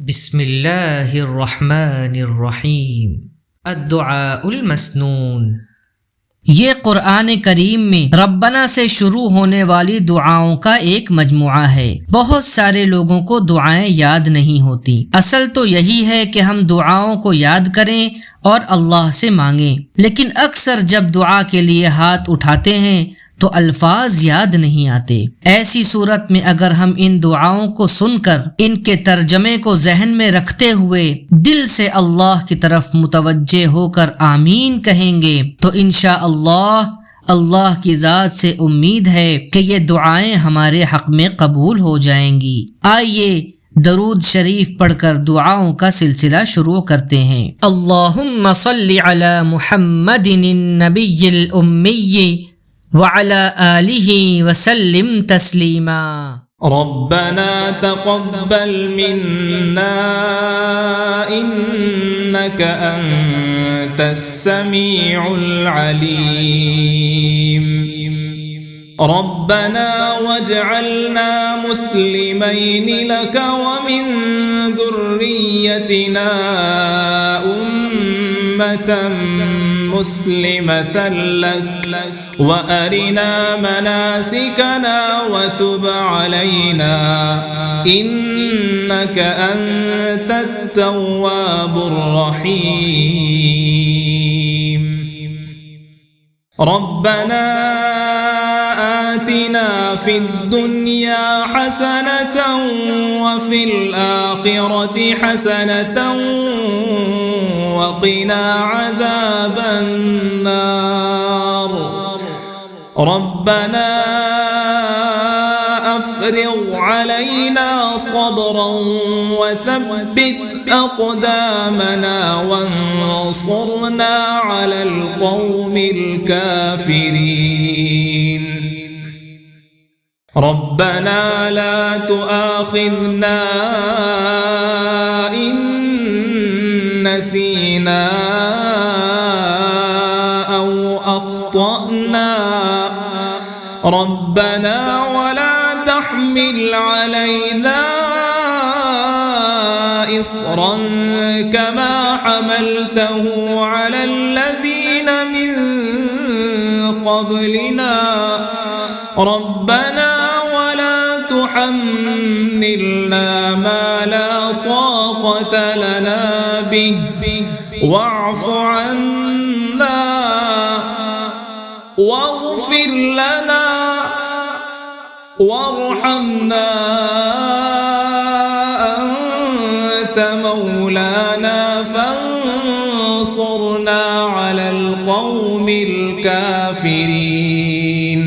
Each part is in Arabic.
बिस्मिल्लाहिर रहमानिर रहीम। अद्दुआउल मस्नून। ये कुरान करीम में रब्बना से शुरू होने वाली दुआओं का एक मजमुआ है। बहुत सारे लोगों को दुआएं याद नहीं होती। असल तो यही है कि हम दुआओं को याद करें और अल्लाह से मांगें, लेकिन अक्सर जब दुआ के लिए हाथ उठाते हैं तो अल्फाज याद नहीं आते। ऐसी सूरत में अगर हम इन दुआओं को सुनकर इनके तर्जमे को जहन में रखते हुए दिल से अल्लाह की तरफ मुतवज्जे होकर आमीन कहेंगे तो इंशाअल्लाह अल्लाह की ज़ात से उम्मीद है कि ये दुआएं हमारे हक में कबूल हो जाएंगी। आइए दरूद शरीफ पढ़कर दुआओं का सिलसिला शुरू करते हैं। अल्लाहुम्मा सल्लि अला मुहम्मदिन नबिय्यिल उम्मिय्यि वअला आलिहि वसल्लिम तस्लीमा। रब्बना तक़ब्बल मिन्ना इन्नका अंतस समीउल अलीम। रब्बना वजअलना मुस्लिमैनि लक व मिन ज़ुर्रिय्यतिना उम्मतन मुस्लिमतन लक व अरिना मनासिकना व तुब अलैना इन्नका अंतत तव्वाबुर रहीम। रब्बना आतिना फिद दुनिया हसनतन व फिल आखिरति हसनतन व क़िना अज़ाबन नार। रब्बना अफ़रिग़ अलैना सब्रन व थब्बित अक़दामना वंसुरना अलल क़ौमिल काफ़िरीन। रब्बना ला तुआख़िज़ना इन नसीना औ अख़्तअना। रब्बना वला तहमिल अलैना इस्रन कमा हमलतहु अलल लज़ीन मिन क़ब्लिना। रब्बना वला तुहम्मिलना मा ला ताक़त लना बिहि वअफ़ु अन्ना वाग़फ़िर लना वरहमना अंत मौलाना फंसुरना अलल क़ौमिल काफ़िरीन।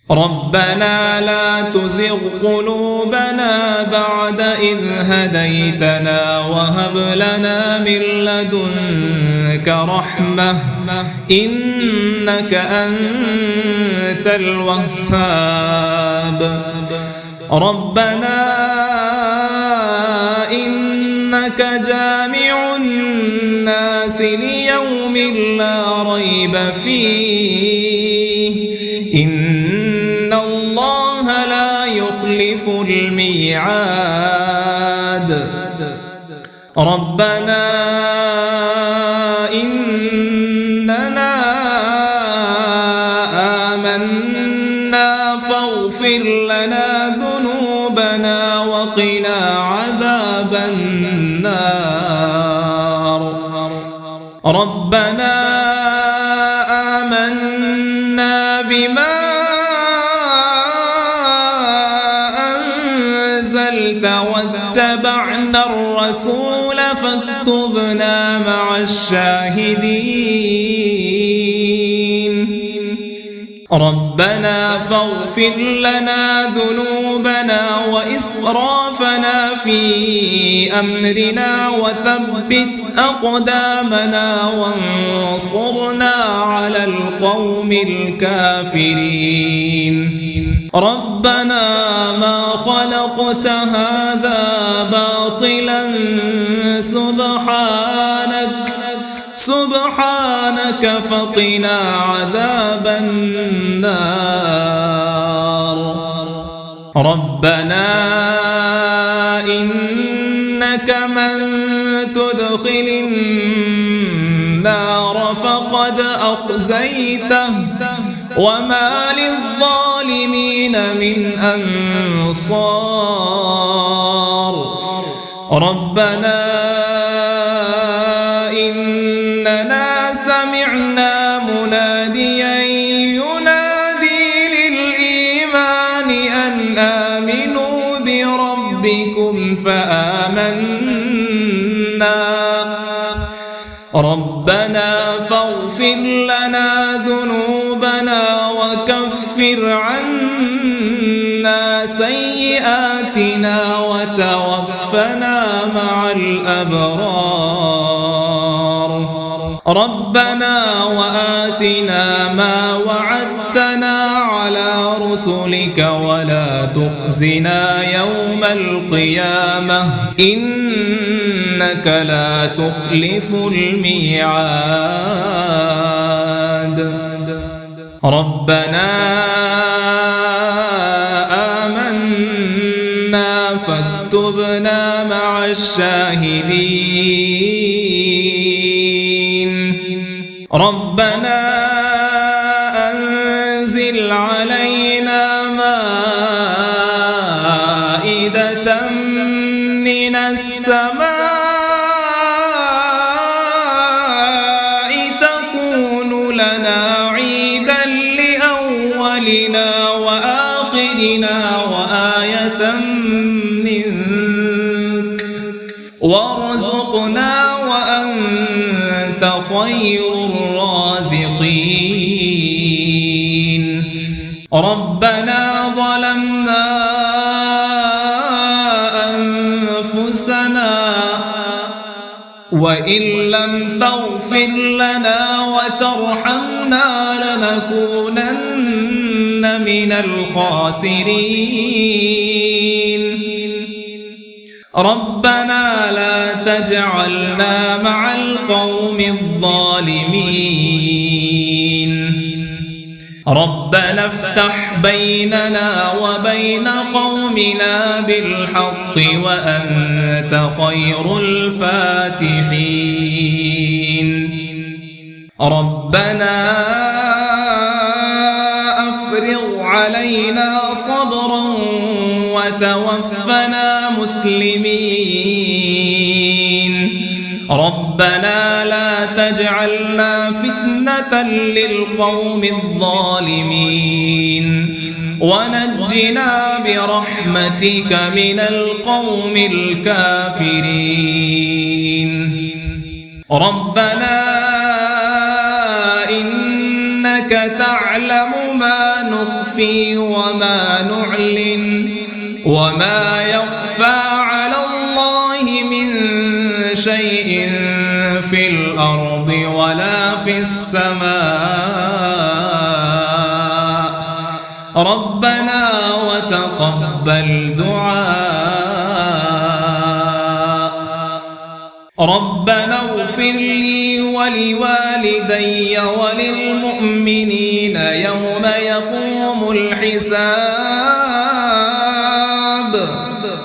रब्बना ला तुज़िग़ क़ुलूबना बअद इज़ हदयतना वहब लना मिन लदुनका रहमह इन्नका अंतल वह्हाब। रब्बना इन्नका जामिउन नासि लियौमिन ला रैब फीहि इन्नल्लाह ला युख़्लिफ़ुल मिइआद। रब्बना इन्नना आमन्ना फ़ाग़फ़िर लना ज़ुनूबना वक़िना अज़ाबन नार। रब्बना आमन्ना बिमा अंज़लत वत्तबअना الرسول فاكتبنا مع الشاهدين। ربنا فاغفر لنا ذنوبنا وإسرافنا في أمرنا وثبت أقدامنا وانصرنا على القوم الكافرين. ربنا ما خلقت هذا باطلا سبحانك فقنا عذاب النار. ربنا إنك من تدخل النار فقد أخزيته وما للظالمين من أنصار ربنا إننا سمعنا مناديا ينادي للإيمان أن آمنوا بربكم فآمنا ربنا فاغفر لنا ذنوبنا وكفر عنا سيئاتنا وتوفنا مع الأبرار ربنا وآتنا ما وعدتنا على رسلك ولا تخزنا يوم القيامة إنك لا تخلف الميعاد ربنا آمنا فاكتبنا مع الشاهدين ربنا أنزل علينا مائدة من السماء تكون لنا عيدا لأولنا وآخرنا وآية منك وارزقنا وأنت خير الرازقين ربنا ظلمنا أنفسنا وإن لم تغفر لنا وترحمنا لنكونن من الخاسرين ربنا لا تجعلنا مع القوم الظالمين ربنا افتح بيننا وبين قومنا بالحق وأنت خير الفاتحين ربنا أفرغ علينا صبرا وتوفنا مسلمين ربنا لا تجعلنا فتنة للقوم الظالمين ونجنا برحمتك من القوم الكافرين ربنا إنك تعلم ما نخفي وما نعلن وما يخفى على الله من شيء في الأرض ولا في السماء ربنا وتقبل دعاء ربنا اغفر لي ولوالدي وللمؤمنين يوم يقوم الحساب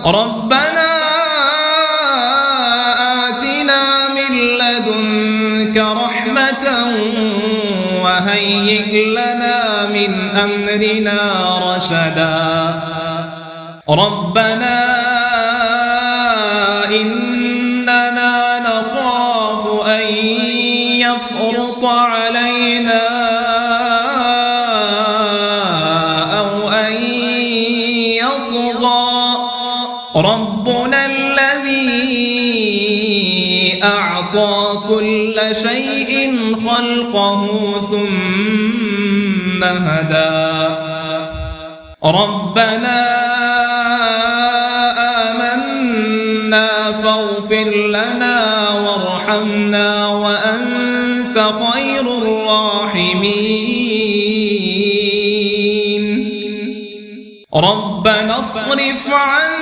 ربنا آتنا من لدنك رحمة وهيئ لنا من أمرنا رشدا ربنا إننا نخاف أن يفرط علينا أو أن يطغى ربنا الذي أعطى كل شيء خلقه ثم هدى ربنا آمنا فاغفر لنا وارحمنا وأنت خير الراحمين ربنا اصرف عنا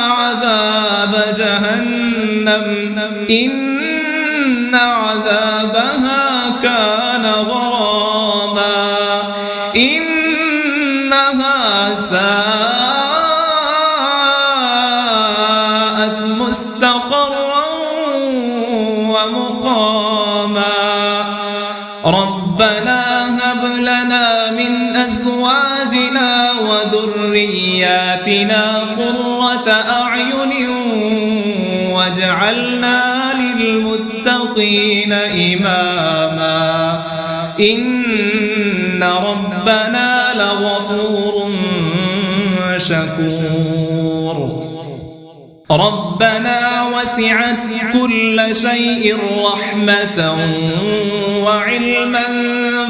عذاب جهنم إن عذابها كان غراما إنها ساءت قرة أعين واجعلنا للمتقين إماما إن ربنا لغفور شكور ربنا وسعت كل شيء رحمة وعلما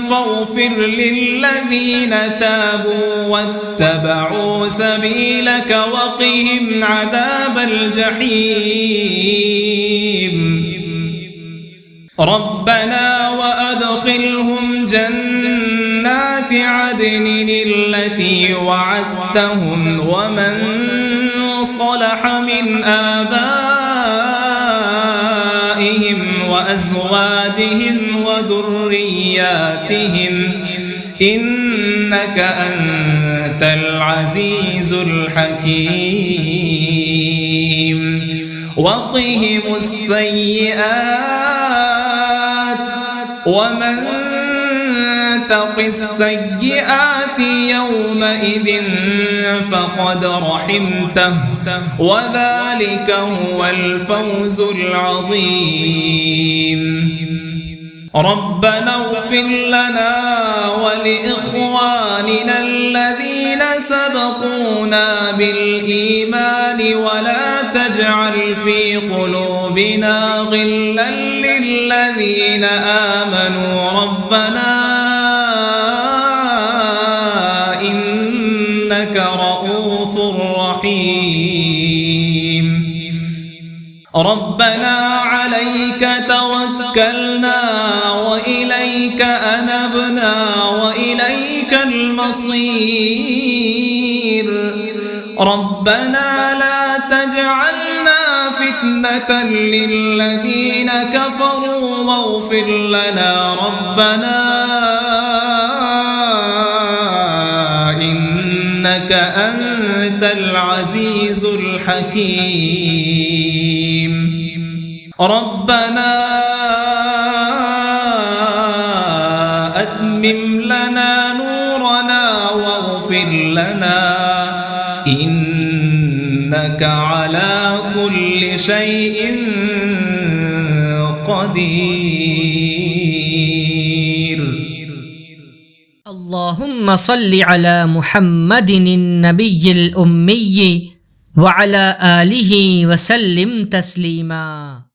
فاغفر للذين تابوا واتبعوا سبيلك وقهم عذاب الجحيم ربنا وأدخلهم جنات عدن التي وعدتهم ومن صلح من آبائهم وأزواجهم وذرياتهم إنك أنت العزيز الحكيم وقهم السيئات ومن تق السيئات يومئذ فقد رحمته وذلك هو الفوز العظيم ربنا اغفر لنا ولإخواننا الذين سبقونا بالإيمان ولا تجعل في قلوبنا غلا للذين آمنوا ربنا إنك رؤوف رحيم ربنا عليك توكلنا وإليك أنبنا وإليك المصير ربنا لا تجعلنا فتنة للذين كفروا واغفر لنا ربنا إنك أنت العزيز الحكيم ربنا أتمم لنا نورنا واغفر لنا إنك على كل شيء قدير اللهم صل على محمد النبي الأمي وعلى آله وسلم تسليما